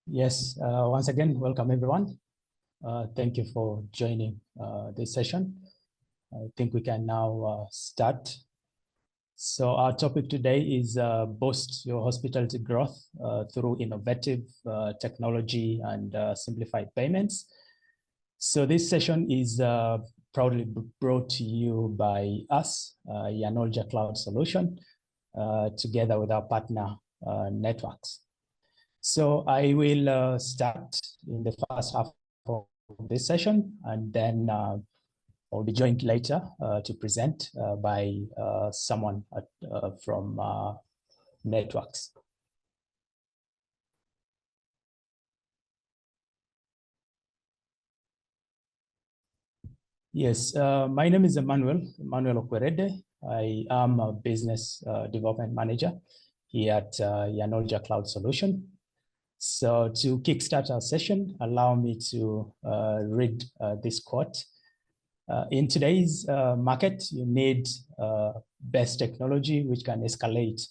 Yes, once again, welcome everyone. Thank you for joining this session. I think we can now start. So our topic today is boost your hospitality growth through innovative technology and simplified payments. So this session is proudly brought to you by us, Yanolja Cloud Solution, together with our partner networks. So I will start in the first half of this session, and then I'll be joined later to present by someone from networks. Yes, my name is Emmanuel Okwerede. I am a business development manager here at Yanolja Cloud Solution. So to kickstart our session, allow me to read this quote. In today's market, you need best technology which can escalate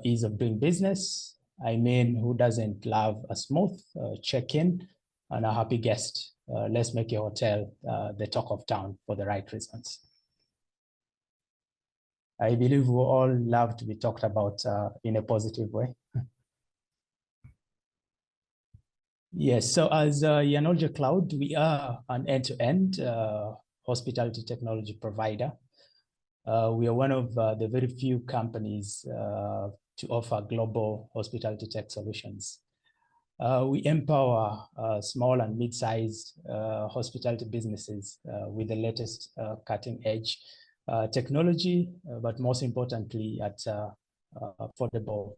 ease of doing business. I mean, who doesn't love a smooth check-in and a happy guest? Let's make your hotel the talk of town for the right reasons. I believe we all love to be talked about in a positive way. Yes, so as Yanolja Cloud, we are an end-to-end hospitality technology provider. We are one of the very few companies to offer global hospitality tech solutions. We empower small and mid-sized hospitality businesses with the latest cutting-edge technology, but most importantly at affordable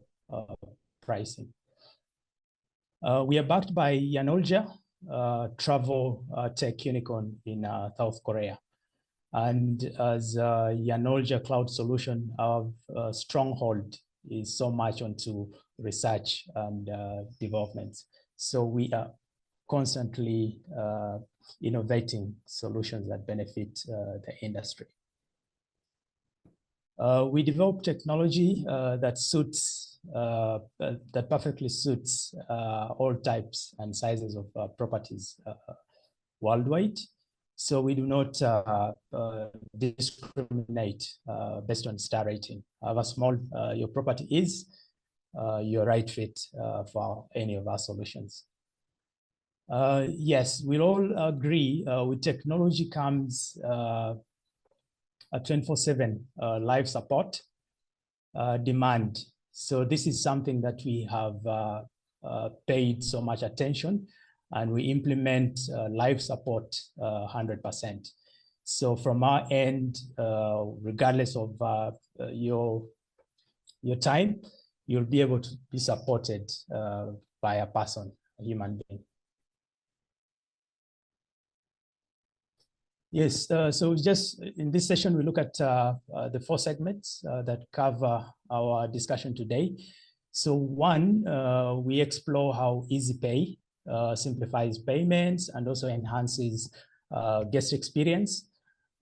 pricing. We are backed by Yanolja, travel tech unicorn in South Korea. And as Yanolja Cloud Solution, our stronghold is so much onto research and development. So we are constantly innovating solutions that benefit the industry. We develop technology that perfectly suits all types and sizes of properties worldwide. So we do not discriminate based on star rating. However small your property is, you're right fit for any of our solutions. Yes, we'll all agree with technology comes a 24/7 live support demand. So this is something that we have paid so much attention, and we implement live support 100%. So from our end, regardless of your time, you'll be able to be supported by a person, a human being. Yes, so just in this session, we look at the 4 segments that cover our discussion today. So one, we explore how EasyPay simplifies payments and also enhances guest experience.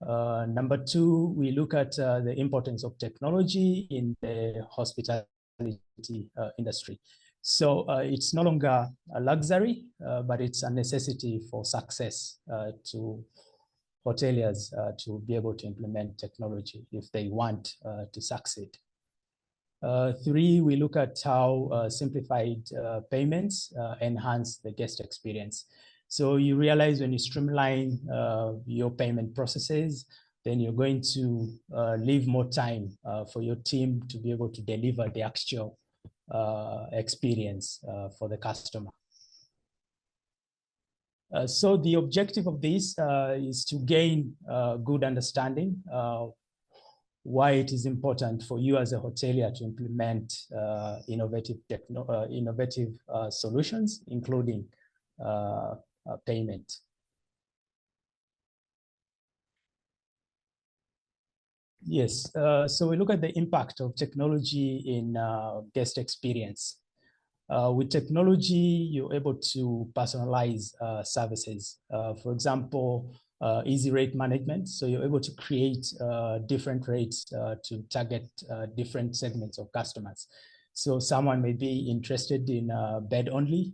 Number 2, we look at the importance of technology in the hospitality industry. So it's no longer a luxury, but it's a necessity for success to hoteliers to be able to implement technology if they want to succeed. 3, we look at how simplified payments enhance the guest experience. So you realize when you streamline your payment processes, then you're going to leave more time for your team to be able to deliver the actual experience for the customer. So the objective of this is to gain good understanding why it is important for you as a hotelier to implement innovative solutions, including payment. Yes, so we look at the impact of technology in guest experience. With technology, you're able to personalize services. For example, easy rate management. So you're able to create different rates to target different segments of customers. So someone may be interested in bed only.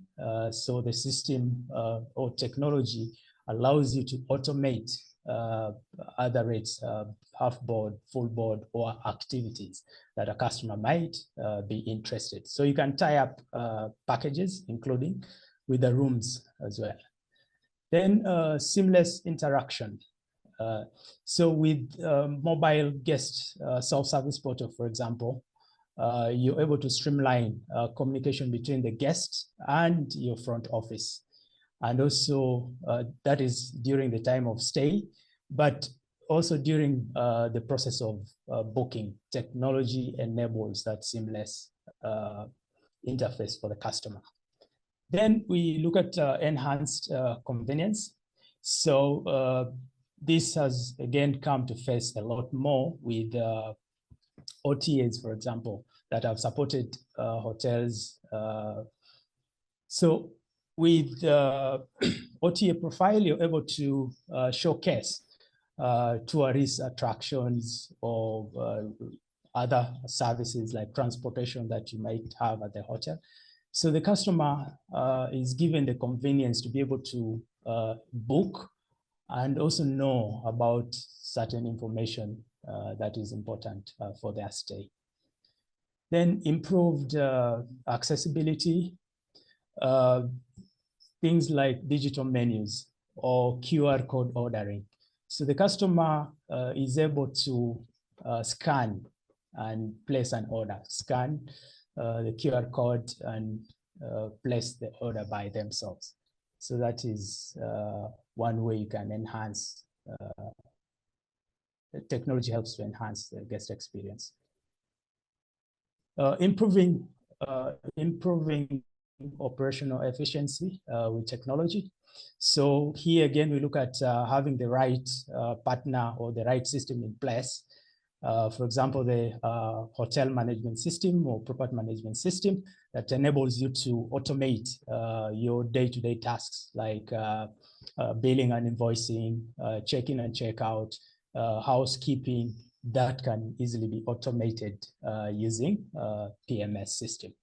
So the system or technology allows you to automate other rates, half board, full board, or activities that a customer might be interested. So you can tie up packages, including with the rooms as well. Then seamless interaction. So with mobile guest self-service portal, for example, you're able to streamline communication between the guest and your front office. And also that is during the time of stay, but also during the process of booking. Technology enables that seamless interface for the customer. Then we look at enhanced convenience. So this has again come to face a lot more with OTAs, for example, that have supported hotels. So with OTA profile, you're able to showcase tourist attractions or other services like transportation that you might have at the hotel. So the customer is given the convenience to be able to book and also know about certain information that is important for their stay. Then improved accessibility, things like digital menus or QR code ordering. So the customer is able to scan and place an order, scan the QR code and place the order by themselves. So that is one way you can enhance, technology helps to enhance the guest experience. Improving operational efficiency with technology. So here again, we look at having the right partner or the right system in place. For example, the hotel management system or property management system that enables you to automate your day-to-day tasks like billing and invoicing, check-in and check-out, housekeeping, that can easily be automated using PMS system.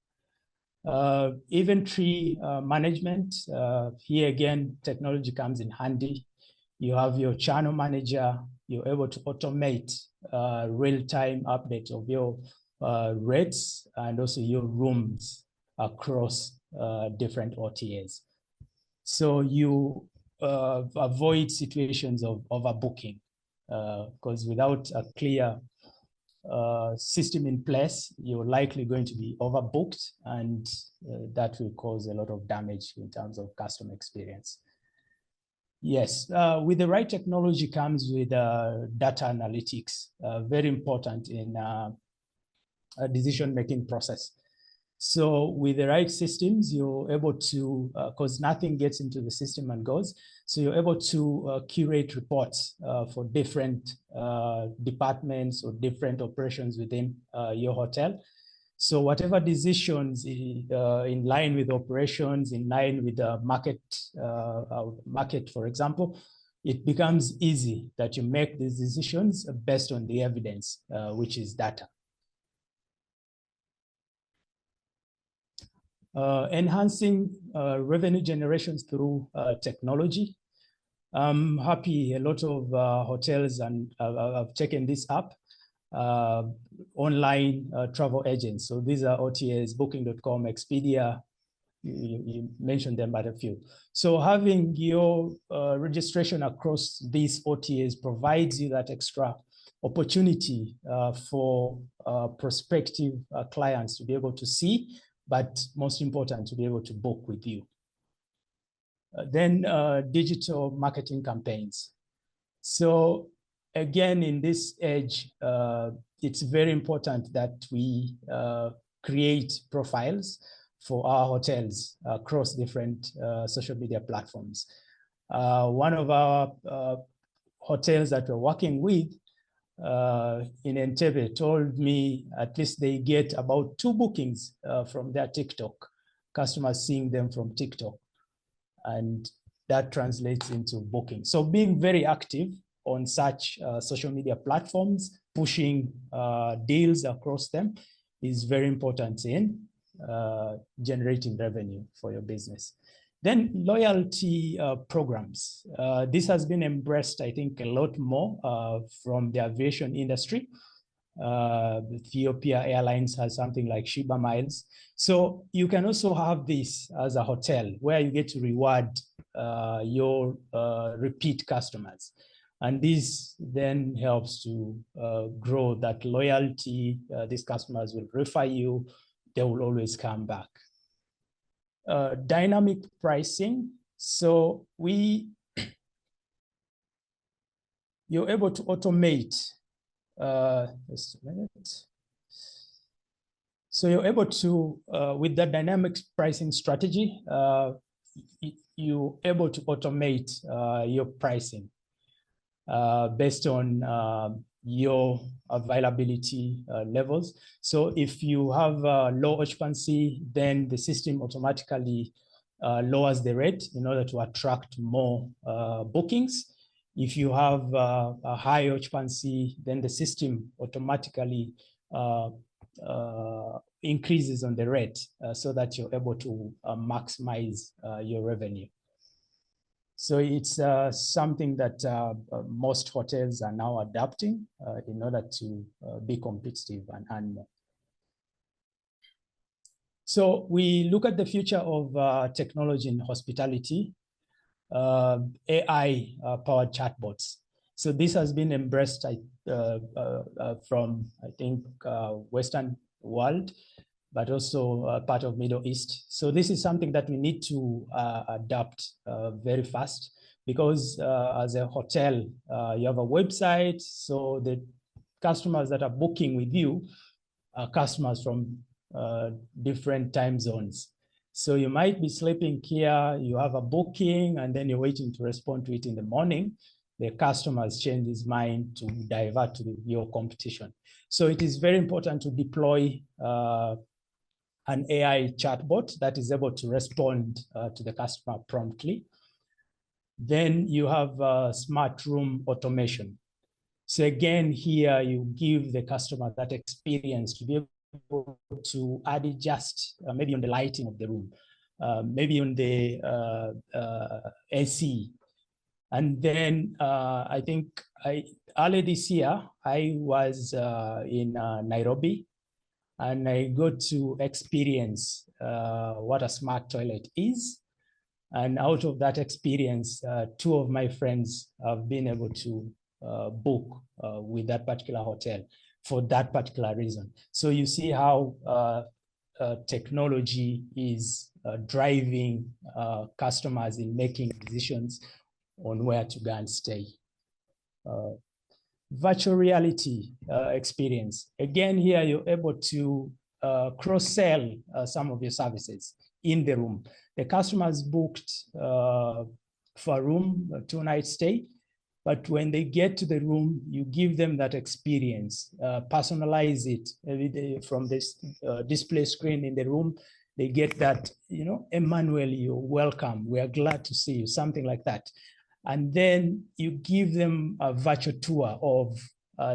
Inventory management, here again, technology comes in handy. You have your channel manager, you're able to automate real-time updates of your rates and also your rooms across different OTAs. So you avoid situations of overbooking because without a clear system in place, you're likely going to be overbooked, and that will cause a lot of damage in terms of customer experience. Yes, with the right technology comes with data analytics, very important in a decision-making process. So with the right systems, you're able to, because nothing gets into the system and goes, so you're able to curate reports for different departments or different operations within your hotel. So whatever decisions in line with operations, in line with the market, for example, it becomes easy that you make these decisions based on the evidence, which is data. Enhancing revenue generations through technology. I'm happy a lot of hotels and have taken this up. Online travel agents. So these are OTAs, Booking.com, Expedia. You mentioned them, but a few. So having your registration across these OTAs provides you that extra opportunity for prospective clients to be able to see, but most important, to be able to book with you. Then digital marketing campaigns. So again, in this age, it's very important that we create profiles for our hotels across different social media platforms. One of our hotels that we're working with in Entebbe told me at least they get about 2 bookings from their TikTok, customers seeing them from TikTok, and that translates into booking. So being very active on such social media platforms, pushing deals across them is very important in generating revenue for your business. Then loyalty programs. This has been embraced, I think, a lot more from the aviation industry. Ethiopia Airlines has something like Shiba Miles. So you can also have this as a hotel where you get to reward your repeat customers. And this then helps to grow that loyalty. These customers will refer you. They will always come back. Dynamic pricing. So you're able to automate. Just a minute. So you're able to, with the dynamic pricing strategy, you're able to automate your pricing based on your availability levels. So if you have low occupancy, then the system automatically lowers the rate in order to attract more bookings. If you have a high occupancy, then the system automatically increases on the rate so that you're able to maximize your revenue. So it's something that most hotels are now adapting in order to be competitive and earn more. So we look at the future of technology in hospitality. AI-powered chatbots. So this has been embraced from, I think, Western world, but also part of Middle East. So this is something that we need to adapt very fast because as a hotel, you have a website. So the customers that are booking with you are customers from different time zones. So you might be sleeping here, you have a booking, and then you're waiting to respond to it in the morning. The customer has changed his mind to divert to your competition. So it is very important to deploy an AI chatbot that is able to respond to the customer promptly. Then you have smart room automation. So again, here you give the customer that experience to be able to adjust maybe on the lighting of the room, maybe on the AC. And then I think early this year, I was in Nairobi, and I got to experience what a smart toilet is. And out of that experience, two of my friends have been able to book with that particular hotel for that particular reason. So you see how technology is driving customers in making decisions on where to go and stay. Virtual reality experience. Again, here you're able to cross-sell some of your services in the room. The customer's booked for a room, a 2-night stay. But when they get to the room, you give them that experience, personalize it every day from this display screen in the room. They get that, you know, Emmanuel, you're welcome. We are glad to see you, something like that. And then you give them a virtual tour of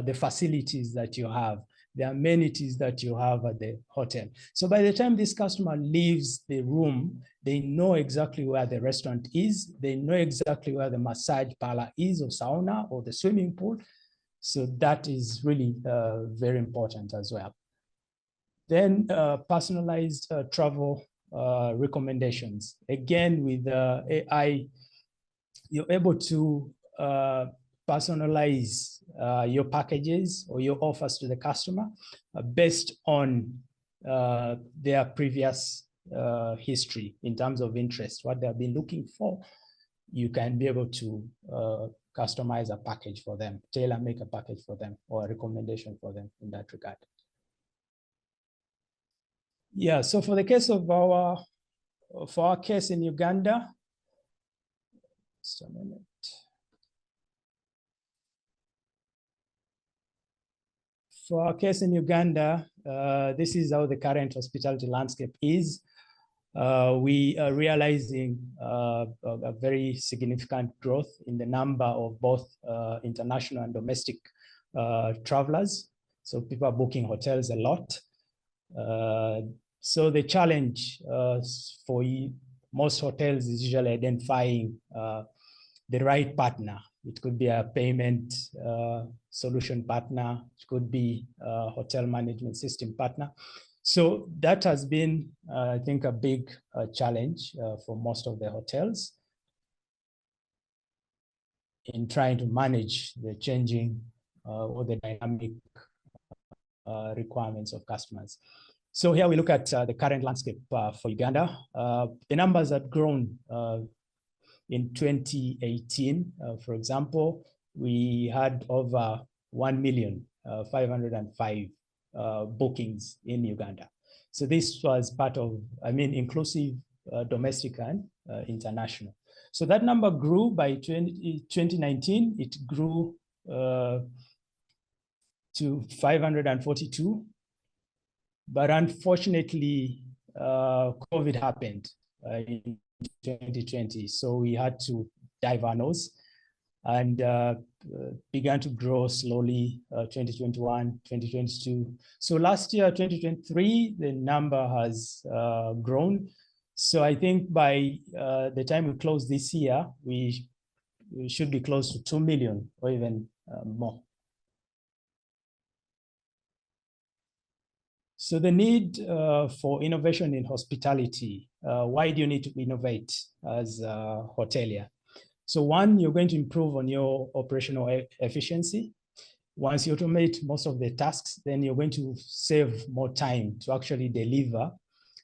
the facilities that you have, the amenities that you have at the hotel. So by the time this customer leaves the room, they know exactly where the restaurant is. They know exactly where the massage parlor is, or sauna, or the swimming pool. So that is really very important as well. Then personalized travel recommendations. Again, with AI, you're able to personalize your packages or your offers to the customer based on their previous history in terms of interest, what they've been looking for. You can be able to customize a package for them, tailor-make a package for them, or a recommendation for them in that regard. Yeah, so for the case of our case in Uganda, just a minute. For our case in Uganda, this is how the current hospitality landscape is. We are realizing a very significant growth in the number of both international and domestic travelers. So people are booking hotels a lot. So the challenge for most hotels is usually identifying the right partner. It could be a payment solution partner. It could be a hotel management system partner. So that has been, I think, a big challenge for most of the hotels in trying to manage the changing or the dynamic requirements of customers. So here we look at the current landscape for Uganda. The numbers have grown in 2018. For example, we had over 1,505,000 bookings in Uganda. So this was part of, inclusive domestic and international. So that number grew by 2019. It grew to 542. But unfortunately, COVID happened in 2020. So we had to dive our nose and began to grow slowly, 2021, 2022. So last year, 2023, the number has grown. So I think by the time we close this year, we should be close to 2 million or even more. So the need for innovation in hospitality. Why do you need to innovate as a hotelier? So one, you're going to improve on your operational efficiency. Once you automate most of the tasks, then you're going to save more time to actually deliver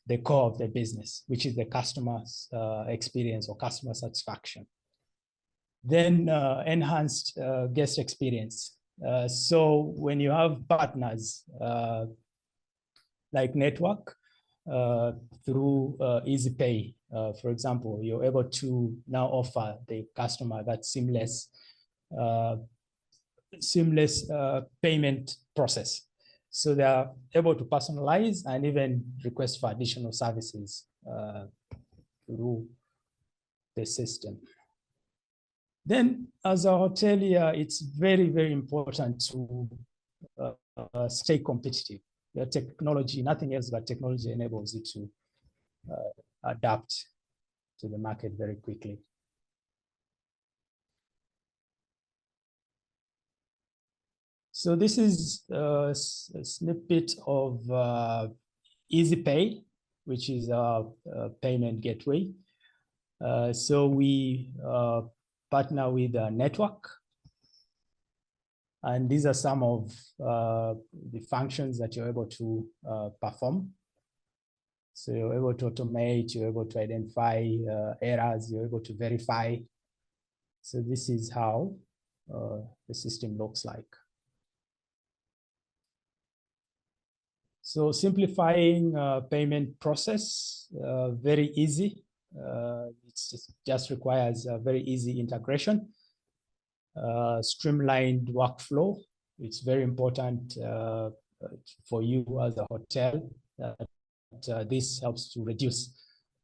the core of the business, which is the customer's experience or customer satisfaction. Then enhanced guest experience. So when you have partners like network through EasyPay, for example, you're able to now offer the customer that seamless payment process. So they are able to personalize and even request for additional services through the system. Then as a hotelier, it's very, very important to stay competitive. The technology, nothing else but technology enables you to adapt to the market very quickly. So this is a snippet of EasyPay, which is a payment gateway. So we partner with a network. And these are some of the functions that you're able to perform. So you're able to automate, you're able to identify errors, you're able to verify. So this is how the system looks like. So simplifying payment process, very easy. It just requires a very easy integration. Streamlined workflow. It's very important for you as a hotel that this helps to reduce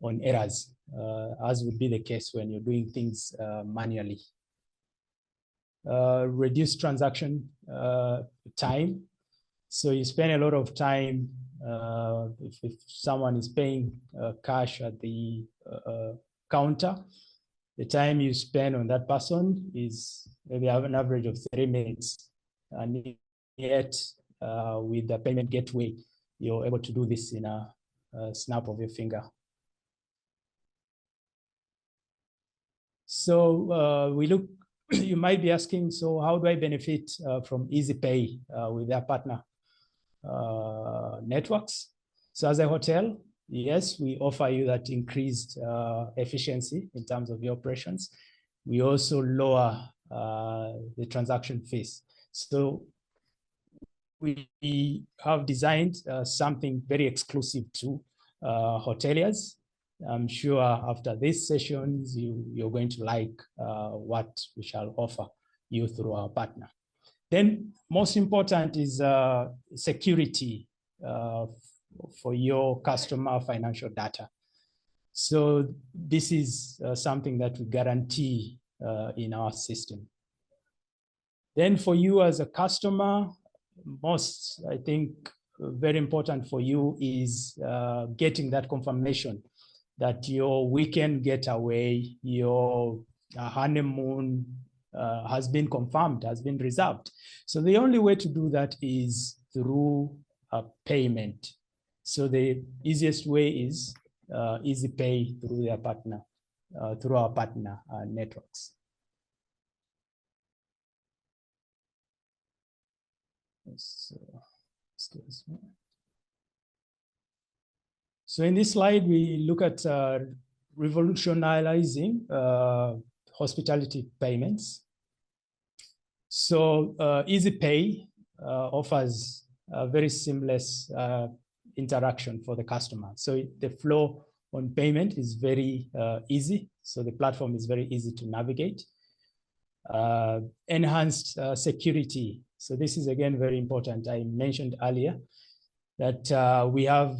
on errors, as would be the case when you're doing things manually. Reduce transaction time. So you spend a lot of time, if someone is paying cash at the counter, the time you spend on that person is maybe have an average of 3 minutes. And yet with the payment gateway, you're able to do this in a snap of your finger. So we look, you might be asking, so how do I benefit from EasyPay with their partner networks? So as a hotel, yes, we offer you that increased efficiency in terms of your operations. We also lower the transaction fees. So we have designed something very exclusive to hoteliers. I'm sure after these sessions, you're going to like what we shall offer you through our partner. Then most important is security for your customer financial data. So this is something that we guarantee in our system. Then for you as a customer, most, I think, very important for you is getting that confirmation that your weekend getaway, your honeymoon has been confirmed, has been reserved. So the only way to do that is through a payment. So the easiest way is easy pay through their partner, through our partner networks. Excuse me. So in this slide, we look at revolutionizing hospitality payments. So Easy Pay offers a very seamless interaction for the customer. So the flow on payment is very easy. So the platform is very easy to navigate. Enhanced security. So this is again very important. I mentioned earlier that we have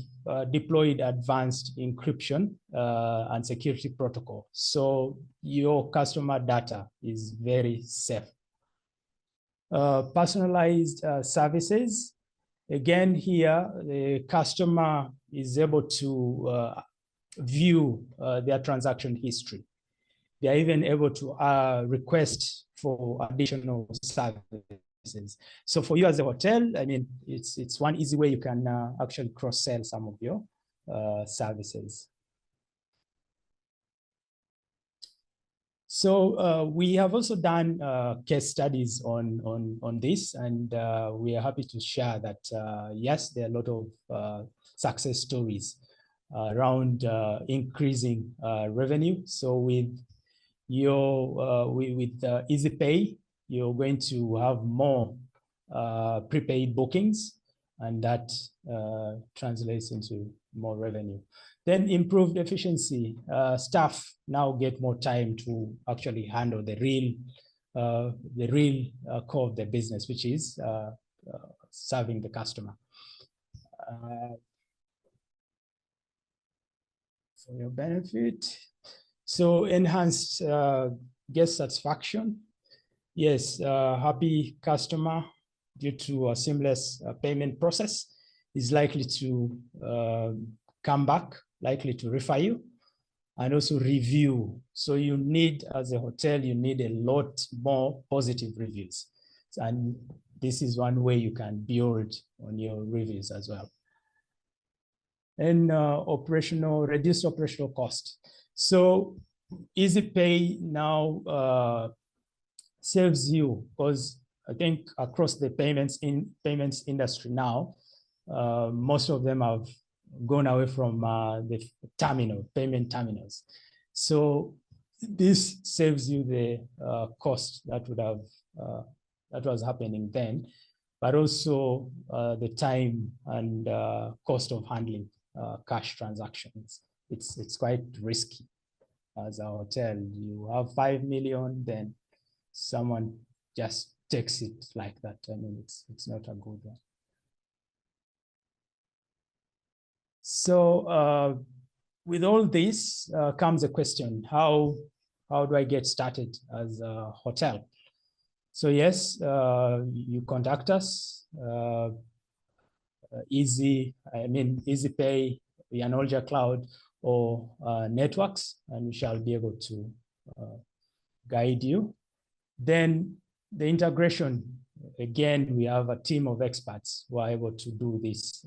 deployed advanced encryption and security protocol. So your customer data is very safe. Personalized services. Again, here, the customer is able to view their transaction history. They are even able to request for additional services. So for you as a hotel, I mean, it's one easy way you can actually cross-sell some of your services. So we have also done case studies on this, and we are happy to share that, yes, there are a lot of success stories around increasing revenue. So with your with Easy Pay, you're going to have more prepaid bookings, and that translates into more revenue. Then improved efficiency. Staff now get more time to actually handle the real core of the business, which is serving the customer. For your benefit. So enhanced guest satisfaction. Yes, happy customer due to a seamless payment process is likely to come back, likely to refer you, and also review. So you need, as a hotel, you need a lot more positive reviews. And this is one way you can build on your reviews as well. And reduced operational cost. So Easy Pay now saves you, because I think across the payments industry now, most of them have gone away from the payment terminals. So this saves you the cost that would have that was happening then, but also the time and cost of handling cash transactions. It's quite risky. As a hotel, you have 5 million, then someone just takes it like that. I mean, it's not a good one. So with all this comes a question: how do I get started as a hotel? So yes, you contact us. Easy Pay, Yanolja Cloud, or networks, and we shall be able to guide you. Then the integration, again, we have a team of experts who are able to do this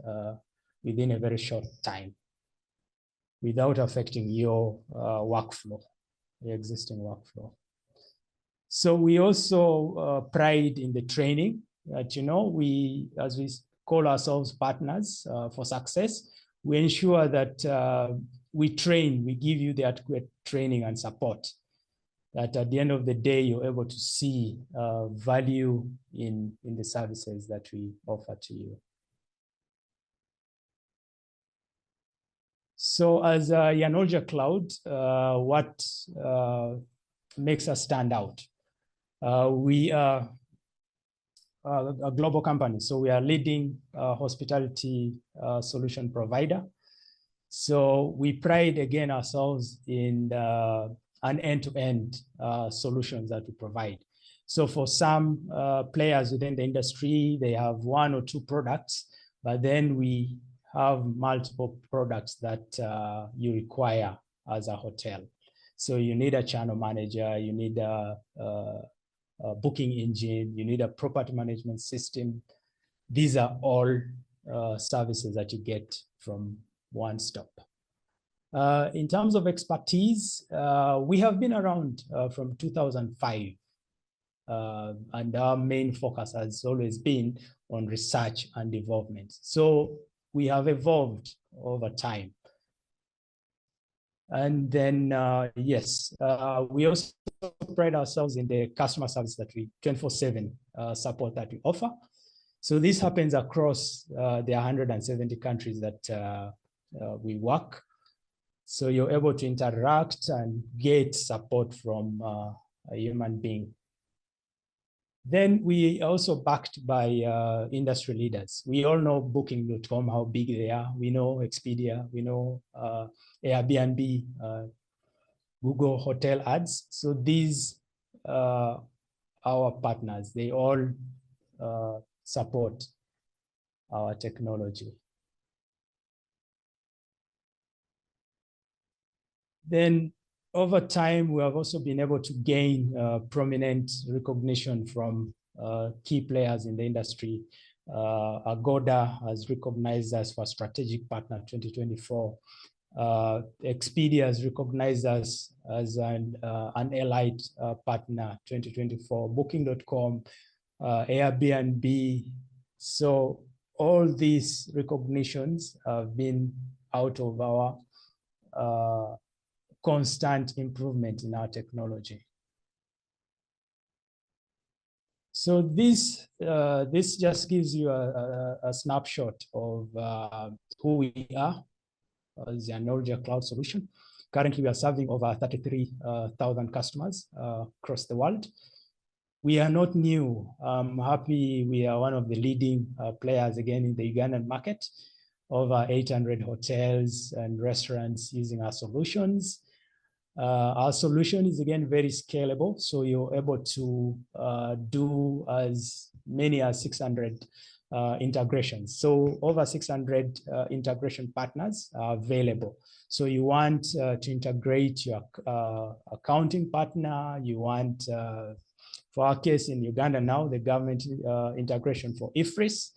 within a very short time without affecting your workflow, the existing workflow. So we also pride in the training that, as we call ourselves partners for success, we ensure that we give you the adequate training and support, that at the end of the day, you're able to see value in the services that we offer to you. So as Yanolja Cloud, what makes us stand out? We are a global company, so we are leading hospitality solution provider. So we pride again ourselves in an end-to-end solutions that we provide. So for some players within the industry, they have 1 or 2 products. but then we have multiple products that you require as a hotel. So you need a channel manager, you need a booking engine, you need a property management system. These are all services that you get from one stop. In terms of expertise, we have been around from 2005. And our main focus has always been on research and development. So we have evolved over time. And then, yes, we also pride ourselves in the customer service that we 24/7 support that we offer. So this happens across the 170 countries that we work. So you're able to interact and get support from a human being. Then we also backed by industry leaders. We all know Booking.com, how big they are. We know Expedia, we know Airbnb, Google Hotel Ads. So these are our partners. They all support our technology. Then over time, we have also been able to gain prominent recognition from key players in the industry. Agoda has recognized us for Strategic Partner 2024. Expedia has recognized us as an allied partner 2024. Booking.com, Airbnb. So all these recognitions have been out of our constant improvement in our technology. So this just gives you a snapshot of who we are as the Yanology Cloud solution. Currently, we are serving over 33,000 customers across the world. We are not new. I'm happy we are one of the leading players again in the Ugandan market. Over 800 hotels and restaurants using our solutions. Our solution is again very scalable, so you're able to do as many as 600 integrations. So over 600 integration partners are available. So you want to integrate your accounting partner, you want, for our case in Uganda now, the government integration for IFRIS,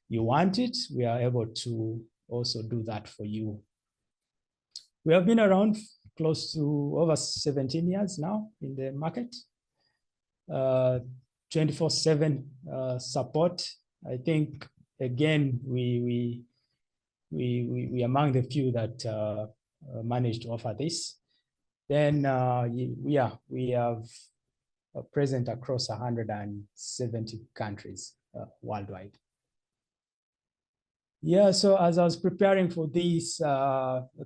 you want it, we are able to also do that for you. We have been around close to over 17 years now in the market. 24/7 support. I think again we are among the few that managed to offer this. Then we have present across 170 countries worldwide. Yeah, so as I was preparing for this,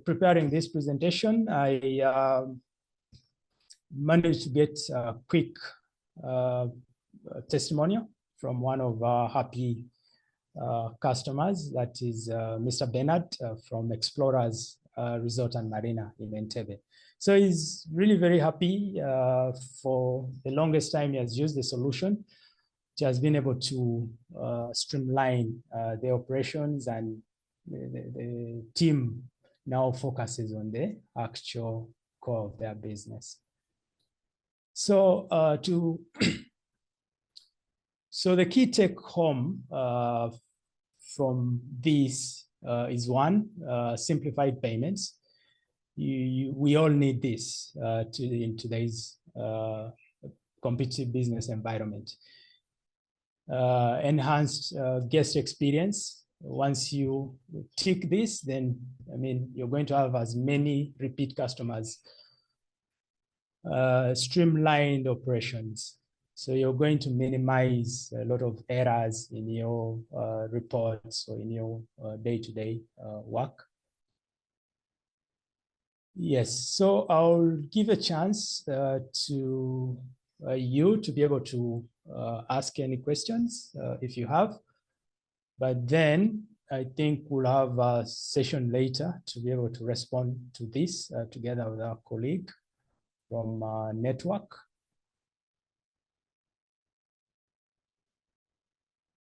preparing this presentation, I managed to get a quick testimonial from one of our happy customers, that is Mr. Bernard from Explorers Resort and Marina in Entebbe. So he's really very happy. For the longest time, he has used the solution. He has been able to streamline the operations, and the team now focuses on the actual core of their business. So so the key take home from this is one, simplified payments. We all need this in today's competitive business environment. Enhanced guest experience. Once you tick this, then I mean you're going to have as many repeat customers. Streamlined operations. So you're going to minimize a lot of errors in your reports or in your day-to-day work. Yes, so I'll give a chance to you to be able to ask any questions if you have. But then I think we'll have a session later to be able to respond to this together with our colleague from network.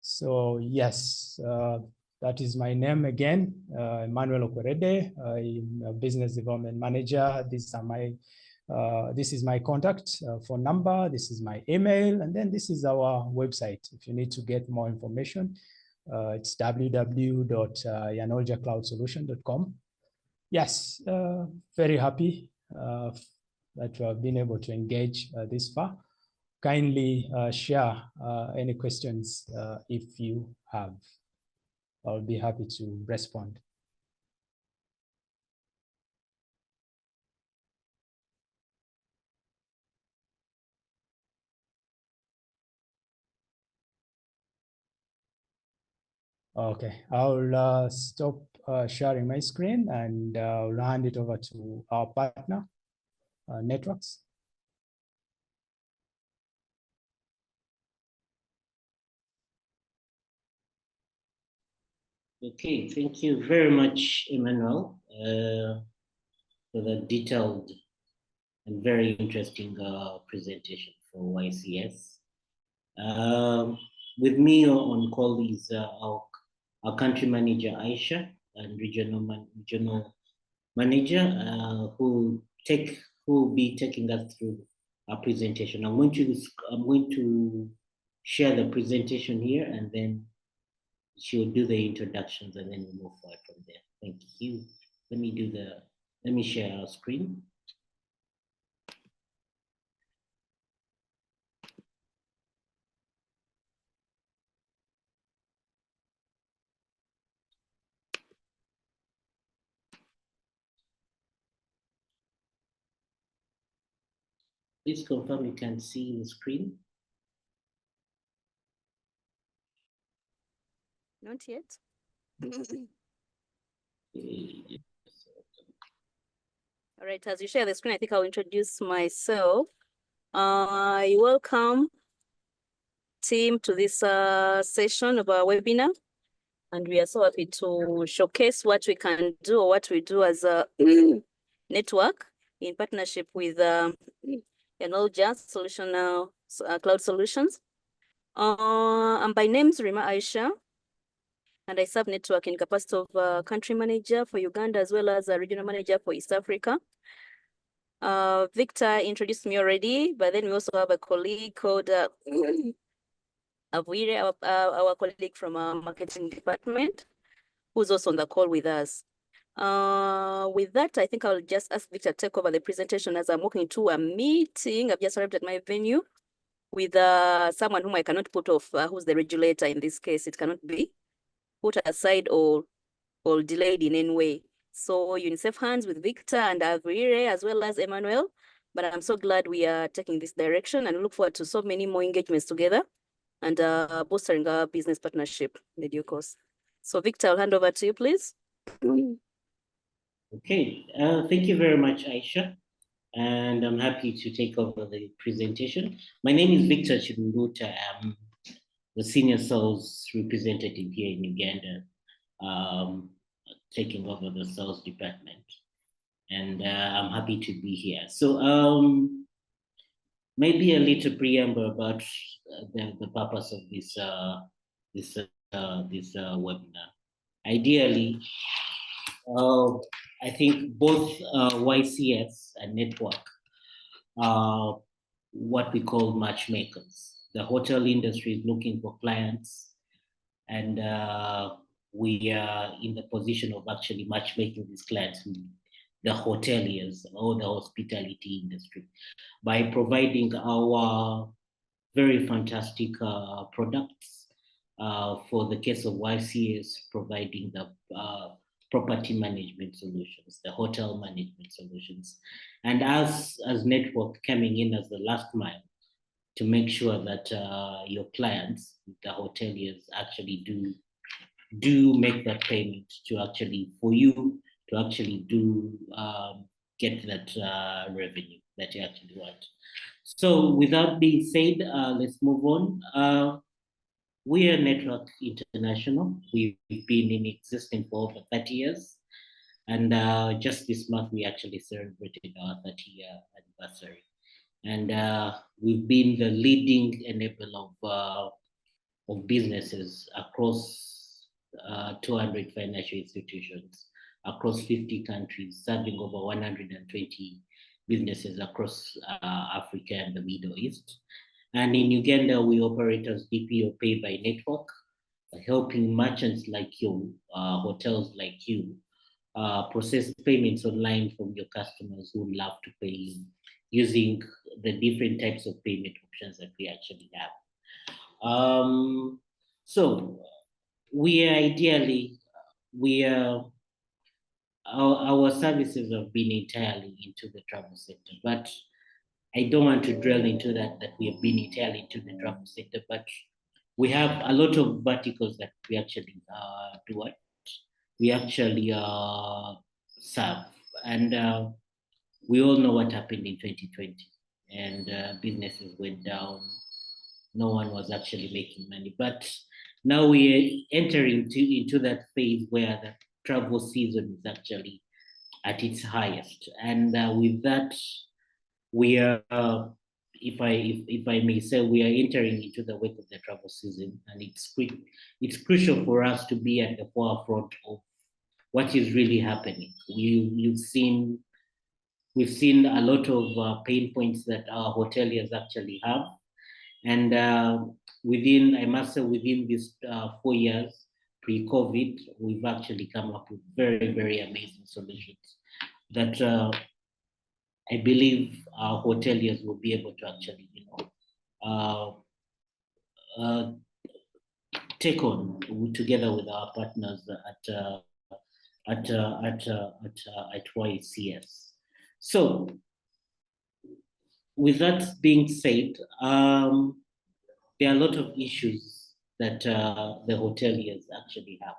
So yes, That is my name again, Emmanuel Okwerede. I'm a business development manager. This is my contact phone number. This is my email, and then this is our website. If you need to get more information, it's www.yanolgacloudsolution.com. Yes, very happy that you have been able to engage this far. Kindly share any questions if you have. I'll be happy to respond. Okay, I'll stop sharing my screen and I'll hand it over to our partner, Networks. Okay, thank you very much, Emmanuel, for the detailed and very interesting presentation for YCS. With me on call is our country manager, Aisha, and regional manager, who will be taking us through our presentation. I'm going to share the presentation here, and then she'll do the introductions, and then we'll move forward from there. Thank you. Let me share our screen. Please confirm you can see the screen. Not yet. All right, as you share the screen, I think I'll introduce myself. I welcome team to this session of our webinar. And we are so happy to showcase what we can do or what we do as a network in partnership with Yanolja Cloud Solutions. I'm by name Rima Aisha, and I serve network in capacity of country manager for Uganda as well as a regional manager for East Africa. Victor introduced me already, but then we also have a colleague called Avuire, our colleague from our marketing department, who's also on the call with us. With that, I think I'll just ask Victor to take over the presentation as I'm walking to a meeting. I've just arrived at my venue with someone whom I cannot put off, who's the regulator in this case. It cannot be put aside or delayed in any way. So UNICEF hands with Victor and Avrire as well as Emmanuel. But I'm so glad we are taking this direction and look forward to so many more engagements together and bolstering our business partnership in the due course. So Victor, I'll hand over to you, please. Okay, thank you very much, Aisha. And I'm happy to take over the presentation. My name is Victor Chibunguta. I'm the senior sales representative here in Uganda, taking over the sales department. And I'm happy to be here. So maybe a little preamble about the purpose of this webinar. Ideally, I think both YCS and Network are what we call matchmakers. The hotel industry is looking for clients, and we are in the position of actually matchmaking these clients with the hoteliers or the hospitality industry by providing our very fantastic products. For the case of YCS, providing the property management solutions, the hotel management solutions, and as Network coming in as the last mile to make sure that your clients, the hoteliers, actually do make that payment to actually for you to actually do get that revenue that you actually want. So with that being said, let's move on. We are Network International. We've been in existence for over 30 years. And just this month, we actually celebrated our 30-year anniversary. And we've been the leading enabler of businesses across 200 financial institutions across 50 countries, serving over 120 businesses across Africa and the Middle East. And in Uganda, we operate as DPO Pay by Network, helping merchants like you, hotels like you, process payments online from your customers who love to pay you using the different types of payment options that we actually have. So we are ideally, our services have been entirely into the travel sector, but I don't want to drill into that we have been entirely into the travel sector, but we have a lot of verticals that we actually do it. We actually serve. And we all know what happened in 2020, and businesses went down. No one was actually making money. But now we are entering into that phase where the travel season is actually at its highest. And with that, we are, if I may say, we are entering into the wake of the travel season, and it's crucial for us to be at the forefront of what is really happening. We've seen a lot of pain points that our hoteliers actually have, and I must say, within these 4 years pre-COVID, we've actually come up with very, very amazing solutions that I believe our hoteliers will be able to actually, take on together with our partners at YCS. So, with that being said, there are a lot of issues that the hoteliers actually have.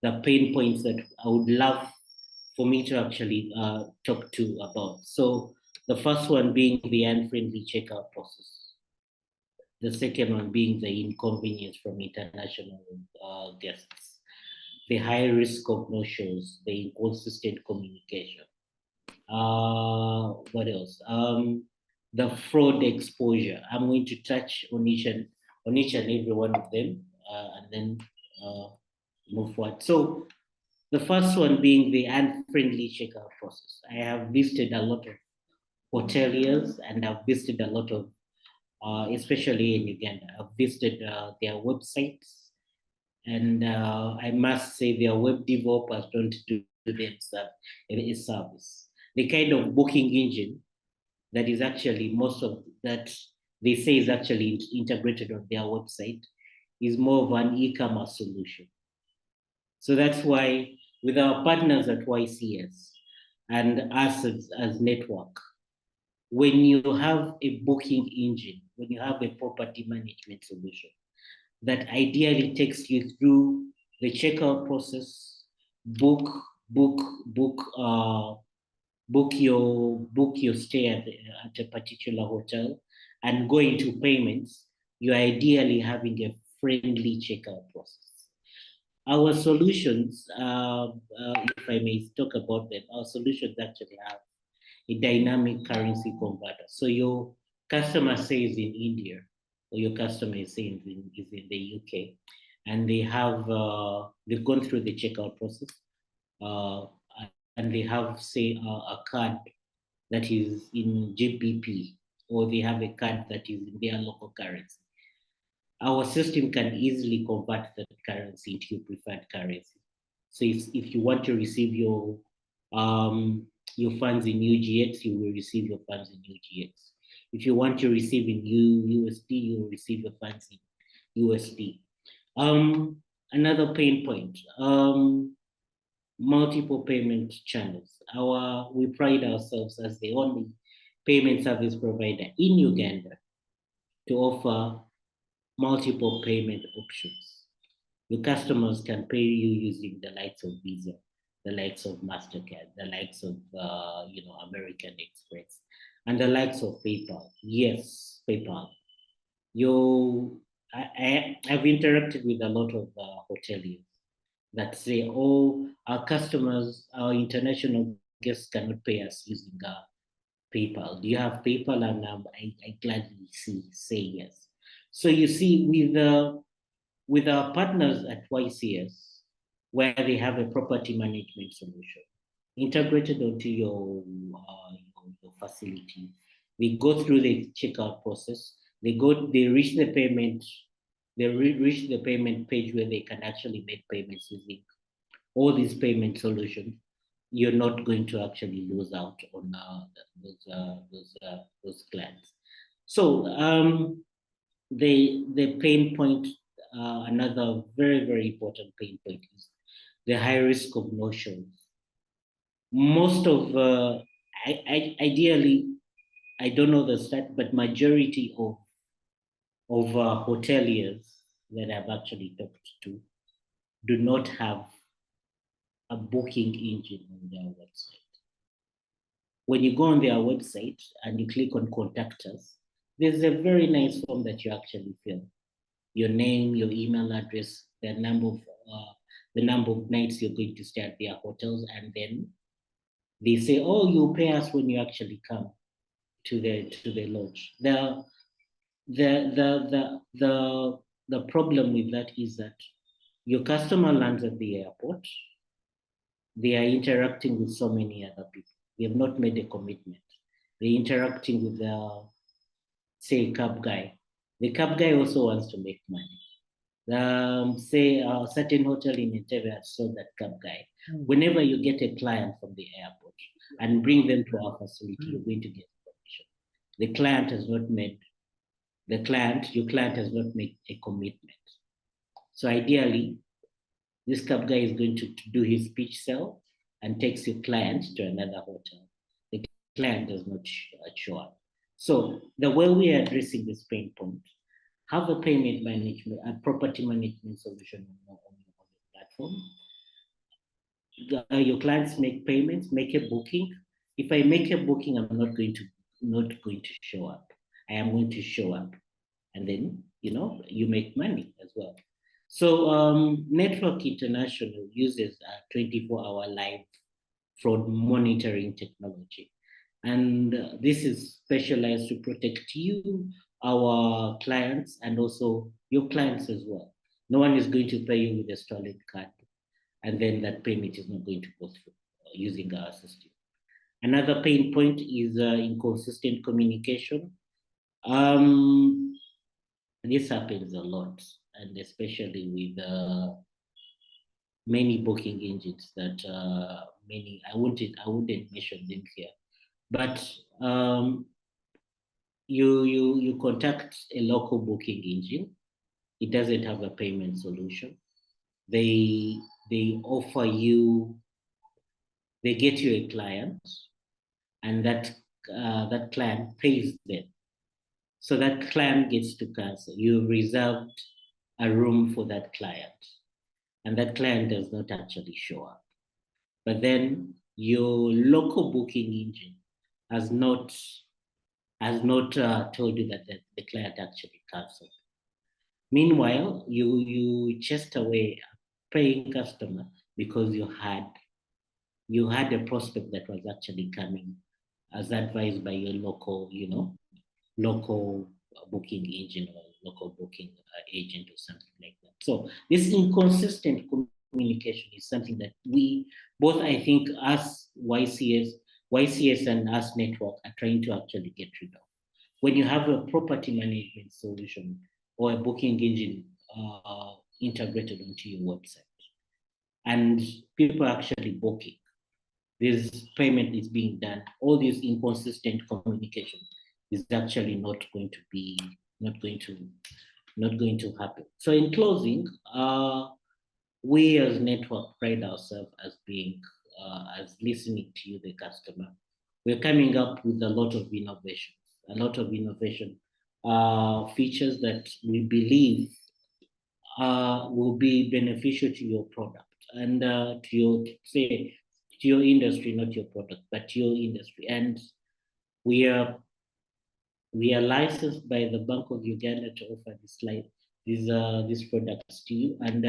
The pain points that I would love for me to actually talk to about. So the first one being the unfriendly checkout process. The second one being the inconvenience from international guests. The high risk of no-shows, the inconsistent communication. What else? The fraud exposure. I'm going to touch on each and every one of them and then move forward. So the first one being the unfriendly checkout process. I have visited a lot of hoteliers, and I've visited a lot of, especially in Uganda, I've visited their websites, and I must say their web developers don't do themselves a service. The kind of booking engine that is actually that they say is actually integrated on their website is more of an e-commerce solution. So that's why with our partners at YCS and us as network, when you have a booking engine, when you have a property management solution that ideally takes you through the checkout process, book your stay at a particular hotel, and go into payments, you're ideally having a friendly checkout process. Our solutions, if I may talk about them, our solutions actually have a dynamic currency converter. So your customer says in India, or your customer is saying is in the UK, and they've gone through the checkout process, and they have, say, a card that is in GBP, or they have a card that is in their local currency. Our system can easily convert that currency into your preferred currency. So if you want to receive your funds in UGX, you will receive your funds in UGX. If you want to receive in USD, you will receive your funds in USD. Another pain point, multiple payment channels. We pride ourselves as the only payment service provider in Uganda to offer multiple payment options. Your customers can pay you using the likes of Visa, the likes of MasterCard, the likes of American Express, and the likes of PayPal. Yes, PayPal. I've interacted with a lot of hoteliers that say, oh, our customers, our international guests cannot pay us using PayPal. Do you have PayPal? And I gladly say yes. So you see, with our partners at YCS, where they have a property management solution integrated onto your facility. They go through the checkout process. They reach the payment. They reach the payment page where they can actually make payments using all these payment solutions. You're not going to actually lose out on those clients. So the pain point, another very, very important pain point is the high risk of no-shows. Most of, ideally, I don't know the stat, but majority of hoteliers that I've actually talked to do not have a booking engine on their website. When you go on their website and you click on contact us, there's a very nice form that you actually fill. Your name, your email address, the number of nights you're going to stay at their hotels, and then they say, "Oh, you pay us when you actually come to the lodge." The problem with that is that your customer lands at the airport. They are interacting with so many other people. They have not made a commitment. They're interacting with the, say, cab guy. The cab guy also wants to make money. Say a certain hotel in Entebbe has sold that cab guy. Whenever you get a client from the airport and bring them to our facility, you're going to get commission. Your client has not made a commitment. So ideally, this cab guy is going to do his pitch sell and takes your client to another hotel. The client does not show up. So the way we are addressing this pain point, have a payment management, a property management solution on the platform. Your clients make payments, make a booking. If I make a booking, I'm not going to show up. I am going to show up, and then you make money as well. So Network International uses a 24-hour live fraud monitoring technology. And this is specialized to protect you, our clients, and also your clients as well. No one is going to pay you with a stolen card, and then that payment is not going to go through using our system. Another pain point is inconsistent communication. This happens a lot, and especially with many booking engines that I wouldn't mention them here, but you contact a local booking engine. It doesn't have a payment solution. They offer you, they get you a client, and that client pays them. So that client gets to cancel. You've reserved a room for that client, and that client does not actually show up. But then your local booking engine has not told you that the client actually canceled. Meanwhile, you chased away a paying customer because you had a prospect that was actually coming as advised by your local booking engine or local booking agent or something like that. So this inconsistent communication is something that we both, I think, us YCS and us network are trying to actually get rid of. When you have a property management solution or a booking engine integrated onto your website, and people are actually booking, this payment is being done, all this inconsistent communication is actually not going to happen. So in closing, we as network pride ourselves as being as listening to you, the customer. We're coming up with a lot of innovation features that we believe will be beneficial to your product and to your industry, not your product, but to your industry. And we are licensed by the Bank of Uganda to offer these products to you, and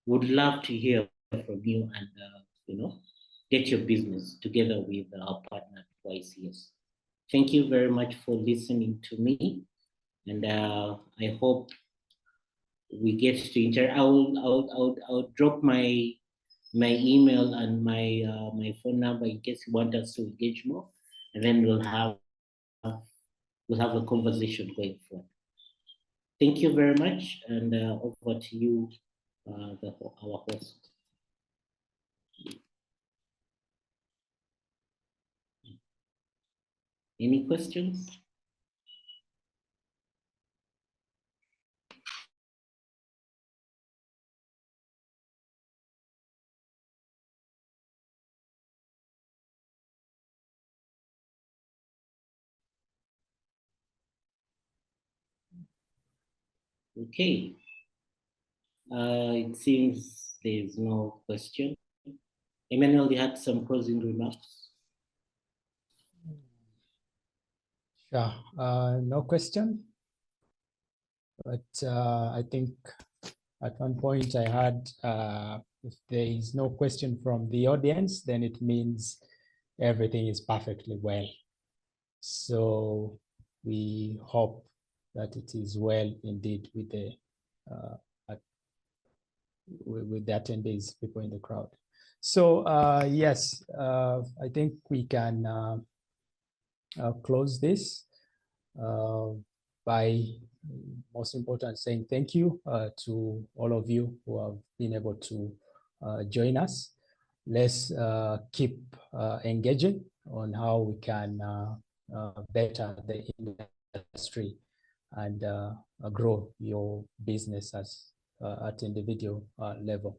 would love to hear from you and get your business together with our partner YCS. Thank you very much for listening to me, and I hope we get to interact. I'll drop my email and my phone number in case you want us to engage more, and then we'll have a conversation going forward. Thank you very much, and over to you, our host. Any questions? Okay. It seems there's no question. Emmanuel, you had some closing remarks. Sure. No question. But I think at one point I had, if there is no question from the audience, then it means everything is perfectly well. So we hope that it is well indeed with the attendees, people in the crowd. So yes, I think we can close this by most important saying thank you to all of you who have been able to join us. Let's keep engaging on how we can better the industry and grow your business at individual level.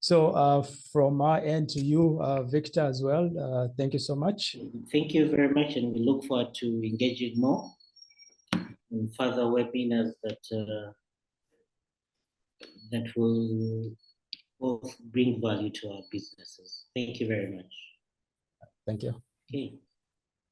So from our end to you, Victor, as well, thank you so much. Thank you very much, and we look forward to engaging more in further webinars that will both bring value to our businesses. Thank you very much. Thank you. Okay.